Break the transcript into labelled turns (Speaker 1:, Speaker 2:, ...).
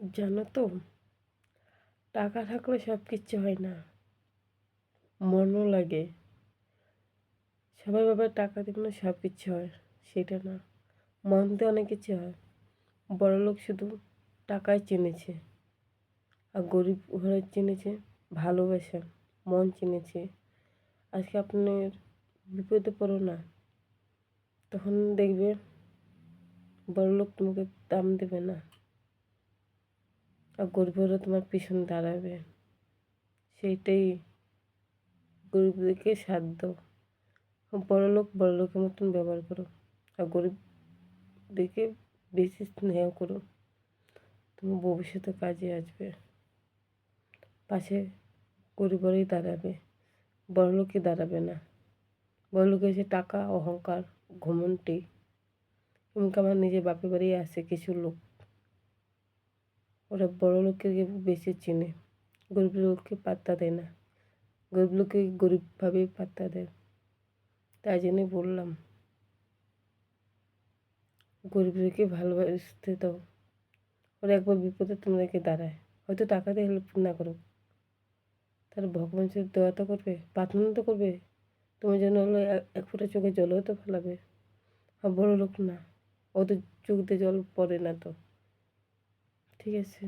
Speaker 1: জানো তো, টাকা থাকলে সব কিচ্ছু হয় না, মনও লাগে। সবাই ভাবে টাকা থাকলে সব কিচ্ছু হয়, সেটা না। মন দিয়ে অনেক কিছু হয়। বড়লোক শুধু টাকায় চিনেছে, আর গরিব ঘরে চিনেছে ভালোবাসা, মন চিনেছে। আজকে আপনার বিপদে পড়ো না, তখন দেখবে বড়লোক তোমাকে দাম দেবে না, আর গরিবরা তোমার পিছন দাঁড়াবে। সেইটাই, গরিবদেরকে সাথ দাও। বড়লোকের মতন ব্যবহার করো, আর গরিবদেরকে বেশি স্নেহ করো। তোমার ভবিষ্যতে কাজে আসবে, পাশে গরিবরাই দাঁড়াবে, বড়লোকই দাঁড়াবে না। বড়লোক এসে টাকা, অহংকার, ঘমন্ডি। এমনকি আমার নিজের বাপের বাড়ি আছে কিছু লোক, ওরা বড় লোককে বেশি চিনে, গরিব লোককে পাত্তা দেয় না। গরিব লোককে গরিবভাবেই পাত্তা দেয়। তাই জন্যই বললাম, গরিবদেরকে ভালোবাসতে দাও। ওরা একবার বিপদে তোমাদেরকে দাঁড়ায়, হয়তো টাকা দিয়ে হেল্প না করুক, তাহলে ভগবান সে দয়া তো করবে, প্রার্থনা তো করবে। তোমার জন্য হলো এক ফোঁটা চোখে জলও তো ফেলাবে। আর বড় লোক না, ওদের চোখ দিয়ে জল পড়ে না তো। ঠিক আছে।